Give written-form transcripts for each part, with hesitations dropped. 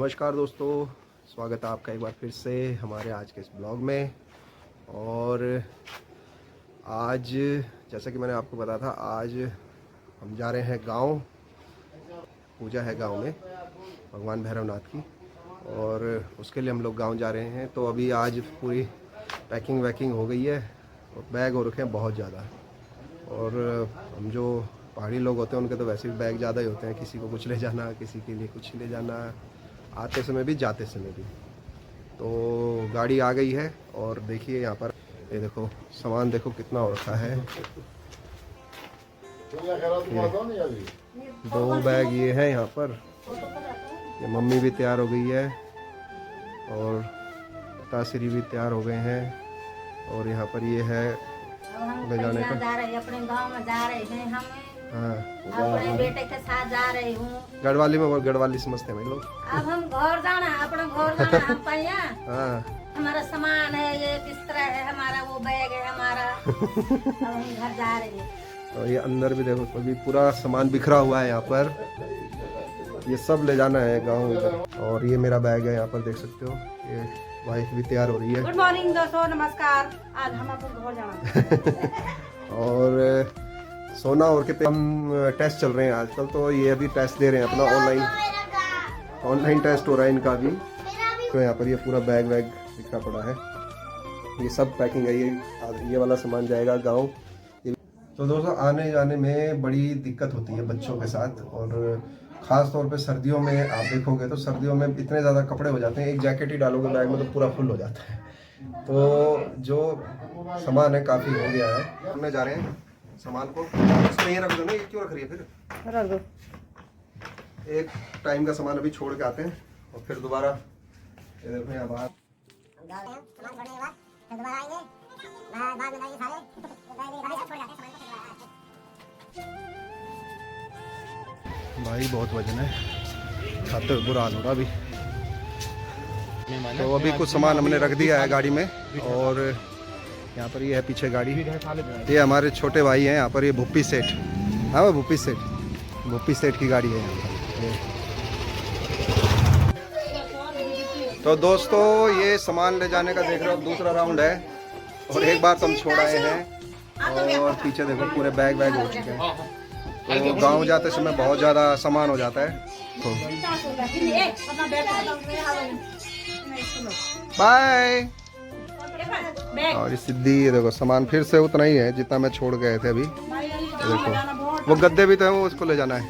नमस्कार दोस्तों, स्वागत है आपका एक बार फिर से हमारे आज के इस ब्लॉग में। और आज जैसा कि मैंने आपको बताया था, आज हम जा रहे हैं गांव। पूजा है गांव में भगवान भैरवनाथ की, और उसके लिए हम लोग गांव जा रहे हैं। तो अभी आज पूरी पैकिंग वैकिंग हो गई है और बैग हो रखे हैं बहुत ज़्यादा। और हम जो पहाड़ी लोग होते हैं उनके तो वैसे भी बैग ज़्यादा ही होते हैं, किसी को कुछ ले जाना, किसी के लिए कुछ ले जाना, आते समय भी जाते समय भी। तो गाड़ी आ गई है और देखिए यहाँ पर ये देखो सामान देखो कितना हो रखा है। दो बैग ये है यहाँ पर। ये मम्मी भी तैयार हो गई है और तासरी भी तैयार हो गए हैं। और यहाँ पर ये है ले जाने का। जा रहे अपने गांव में जा रहे हैं हम। हाँ, अपने बेटे के साथ जा रही हूँ। गढ़वाली में, और गढ़वाली समझते हैं लोग। अब हम घर जाना, अपना घर जाना हम पहिया। हाँ, हमारा सामान है, ये बिस्तर है हमारा, वो बैग है हमारा। अब हम घर जा रहे हैं। और ये अंदर भी देखो, अभी पूरा सामान बिखरा हुआ है यहाँ पर। ये सब ले जाना है गाँव में। और ये मेरा बैग है, यहाँ पर देख सकते हो। ये वाइफ भी तैयार हो रही है। गुड मॉर्निंग दोस्तों, नमस्कार। आज हम अपने घर जाना। और सोना और के पे हम टेस्ट चल रहे हैं आजकल, तो ये अभी टेस्ट दे रहे हैं अपना। ऑनलाइन टेस्ट हो रहा है इनका भी। तो यहाँ पर ये पूरा बैग वैग बिखरा पड़ा है। ये सब पैकिंग है। ये वाला सामान जाएगा गांव। तो दोस्तों आने जाने में बड़ी दिक्कत होती है बच्चों के साथ, और ख़ास तौर पे सर्दियों में आप देखोगे तो सर्दियों में इतने ज़्यादा कपड़े हो जाते हैं, एक जैकेट ही डालोगे बैग में तो पूरा फुल हो जाता है। तो जो सामान है काफ़ी हो गया है। हमने जा रहे हैं सामान को इसमें ही रख दो ना, ये क्यों रख रही है? फिर रख दो। एक टाइम का सामान अभी छोड़ के आते हैं और फिर दोबारा ये देखो यहाँ बाहर भाई बहुत वजन है, खाते हुए बुरा हाल हो रहा अभी। तो अभी कुछ सामान हमने रख दिया है गाड़ी में। और यहाँ पर ये है पीछे गाड़ी। ये हमारे छोटे भाई हैं यहाँ पर, ये भूपी सेठ। हाँ वो भूपी सेठ की गाड़ी है यहाँ पर। तो दोस्तों ये सामान ले जाने का देख रहे हो दूसरा राउंड है, और एक बार तो हम छोड़ आए हैं। और पीछे देखो पूरे बैग वैग हो चुके हैं। तो गांव जाते समय बहुत ज़्यादा सामान हो जाता है। तो बाय। और ये सिद्धि, ये देखो सामान फिर से उतना ही है जितना मैं छोड़ गए थे अभी। ये देखो वो गद्दे भी तो है, वो उसको ले जाना है।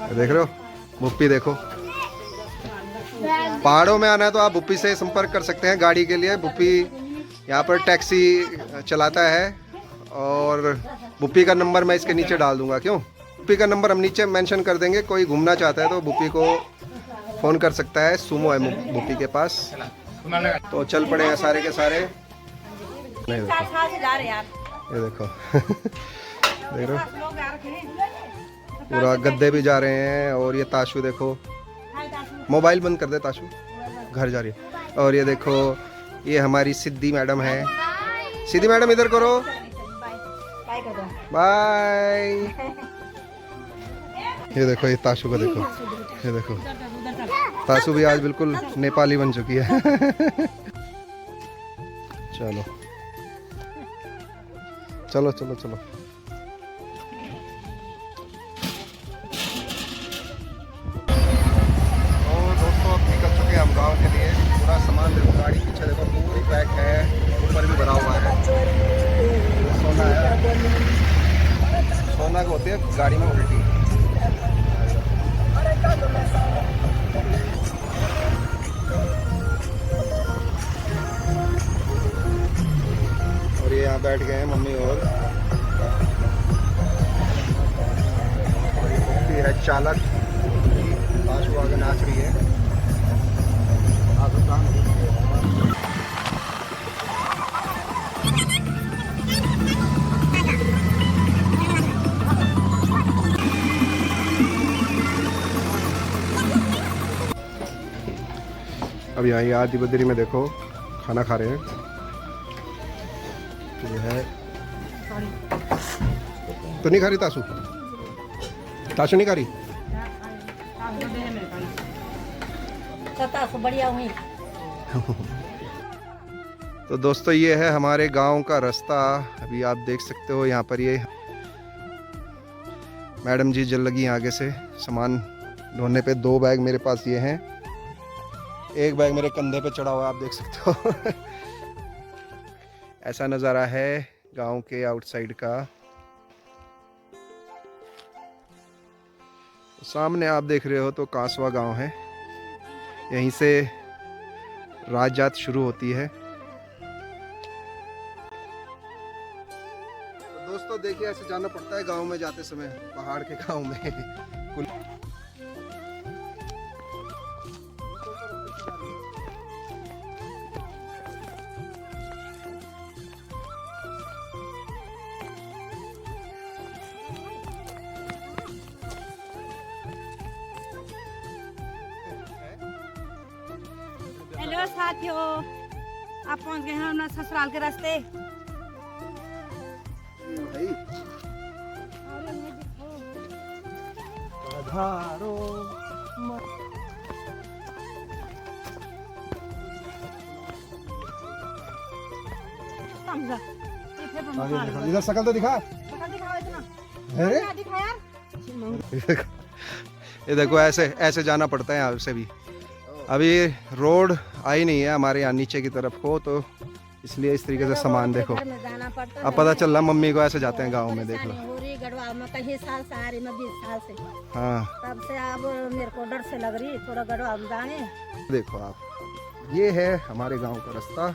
ये देख रहे हो भुप्पी देखो। पहाड़ों में आना है तो आप भुप्पी से संपर्क कर सकते हैं गाड़ी के लिए। भुप्पी यहाँ पर टैक्सी चलाता है, और भुप्पी का नंबर मैं इसके नीचे डाल दूंगा। क्यों? भुप्पी का नंबर हम नीचे मेंशन कर देंगे। कोई घूमना चाहता है तो भुप्पी को फ़ोन कर सकता है। सुमो है भुप्पी के पास। तो चल पड़े हैं सारे के सारे। नहीं देखो, ये देखो देख रहे हो पूरा गद्दे भी जा रहे हैं। और ये ताशु देखो, मोबाइल बंद कर दे ताशु, घर जा रही है। और ये देखो ये हमारी सिद्धि मैडम है। सिद्धि मैडम इधर करो, बाय। ये देखो ये ताशु को देखो, ये देखो ताशु भी आज बिल्कुल नेपाली बन चुकी है। चलो चलो चलो चलो। और दोस्तों अब निकल चुके हैं हम गांव के लिए। पूरा सामान देखो, गाड़ी पीछे देखो पूरी पैक है, ऊपर भी भरा हुआ है। सोना है, सोना को होती है गाड़ी में उल्टी। और ये यहाँ बैठ गए हैं मम्मी और ये है चालक। ताशु आगे नाच रही है। अब यहाँ आदि बद्री में देखो खाना खा रहे हैं। ये है तो नहीं खा रही ताशु? ताशु नहीं खा रही? सता से बढ़िया हुई। तो दोस्तों ये है हमारे गांव का रास्ता। अभी आप देख सकते हो यहाँ पर ये मैडम जी जल लगी आगे से सामान ढोने पे। 2 बैग मेरे पास ये हैं, 1 बैग मेरे कंधे पे चढ़ा हुआ, आप देख सकते हो। ऐसा नज़ारा है गांव के आउटसाइड का। सामने आप देख रहे हो तो कांसवा गांव है, यहीं से राजजात शुरू होती है। तो दोस्तों देखिए ऐसे जाना पड़ता है गांव में जाते समय, पहाड़ के गांव में। हेलो साथियों, आप पहुंच गए हैं अपना ससुराल के रास्ते। इधर शकल तो दिखा। अरे ये देखो ऐसे ऐसे जाना पड़ता है यहाँ से भी। अभी रोड आई नहीं है हमारे यहाँ नीचे की तरफ को, तो इसलिए इस तरीके से सामान देखो। अब पता चल रहा मम्मी को ऐसे जाते हैं गांव में, देख लो। गढ़वाल में कई साल से आ रही, मैं 20 साल से। हाँ तब से अब मेरे को डर से लग रही थोड़ा गढ़वाल में जाने। देखो आप, ये है हमारे गांव का रास्ता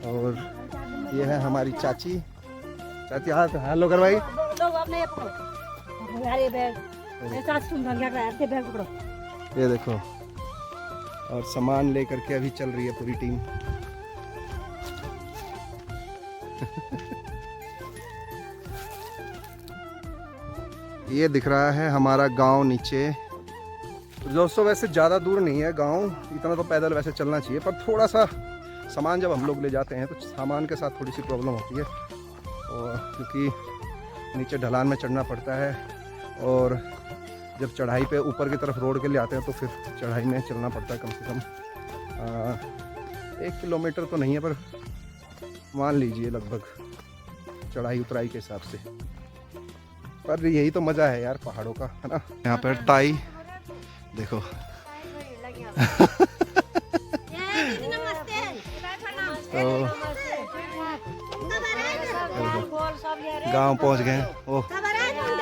और ये है हमारी चाची। चाची हाथ हेलो कर भाई। लोग अपने ये बैग बैग पकड़ो। ये देखो, और सामान लेकर के अभी चल रही है पूरी टीम। ये दिख रहा है हमारा गांव नीचे। तो दोस्तों वैसे ज़्यादा दूर नहीं है गांव, इतना तो पैदल वैसे चलना चाहिए, पर थोड़ा सा सामान जब हम लोग ले जाते हैं तो सामान के साथ थोड़ी सी प्रॉब्लम होती है, और क्योंकि नीचे ढलान में चढ़ना पड़ता है, और जब चढ़ाई पे ऊपर की तरफ रोड के लिए आते हैं तो फिर चढ़ाई में चलना पड़ता है कम से कम 1 किलोमीटर तो नहीं है, पर मान लीजिए लगभग चढ़ाई उतराई के हिसाब से। पर यही तो मज़ा है यार पहाड़ों का, है ना। यहाँ पर ताई देखो। गांव पहुंच गए। ओह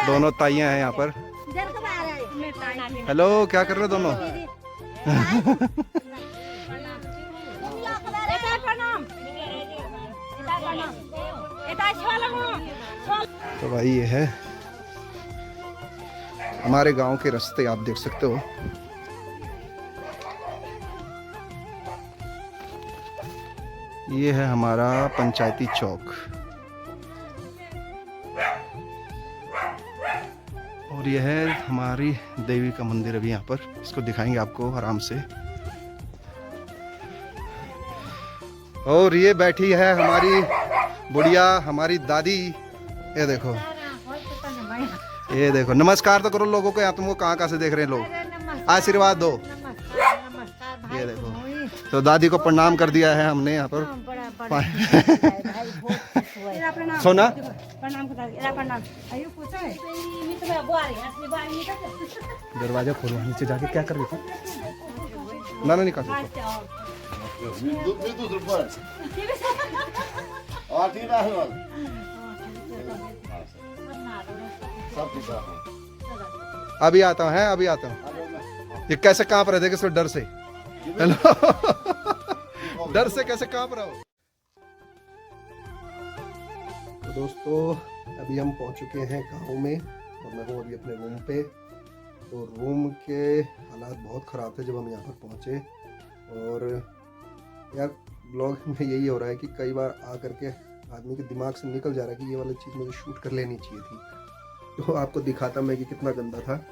दोनों ताइयां हैं यहाँ पर। हेलो, क्या कर रहे हो दोनों? तो भाई ये है हमारे गांव के रास्ते, आप देख सकते हो। ये है हमारा पंचायती चौक, और यह है हमारी देवी का मंदिर। अभी यहाँ पर इसको दिखाएंगे आपको आराम से। और ये बैठी है हमारी बुढ़िया, हमारी दादी। ये देखो, ये देखो, नमस्कार तो करो लोगों को। यहाँ तुमको कहाँ से देख रहे हैं लोग, आशीर्वाद दो। ये देखो, तो दादी को प्रणाम कर दिया है हमने यहाँ पर। सोना दरवाजा खोलो, नीचे जाके क्या कर रही थी? ना निकाल। अभी आता हूँ, है अभी आता हूँ। ये कैसे कांप रहे थे किस डर से? हेलो, डर से कैसे कांप रहा हो? तो दोस्तों अभी हम पहुंच चुके हैं गांव में, और मैं हूँ अभी अपने रूम पे। तो रूम के हालात बहुत ख़राब थे जब हम यहाँ पर पहुँचे, और यार ब्लॉग में यही हो रहा है कि कई बार आ करके आदमी के दिमाग से निकल जा रहा है कि ये वाली चीज़ मुझे शूट कर लेनी चाहिए थी, तो आपको दिखाता मैं कि कितना गंदा था।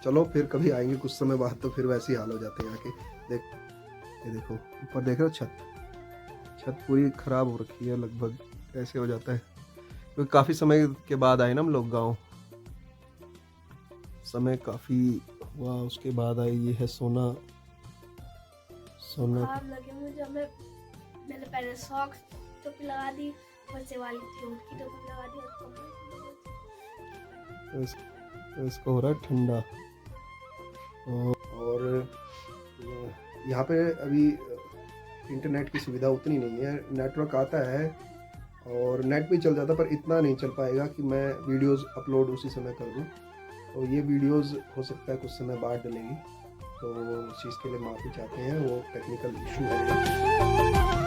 चलो फिर कभी आएंगे कुछ समय बाद, तो फिर वैसे ही हाल हो जाते हैं आके। देख, ये देखो ऊपर देख रहे हो, छत पूरी ख़राब हो रखी है लगभग। ऐसे हो जाता है क्योंकि काफ़ी समय के बाद आए ना हम लोग गाँव, समय काफ़ी वाह, उसके बाद आई ये है सोना। सोना बुखार लगे मुझे। मैंने पहले सॉक्स टोपी लगा दी, बच्चे वाली फ्लूट की टोपी लगा दी और तो इसको हो रहा है ठंडा। और यहाँ पे अभी इंटरनेट की सुविधा उतनी नहीं है, नेटवर्क आता है और नेट भी चल जाता, पर इतना नहीं चल पाएगा कि मैं वीडियोस अपलोड उसी समय कर दूँ। तो ये वीडियोस हो सकता है कुछ समय बाद डलेगी, तो उस चीज़ के लिए माफ़ी चाहते हैं, वो टेक्निकल इशू है।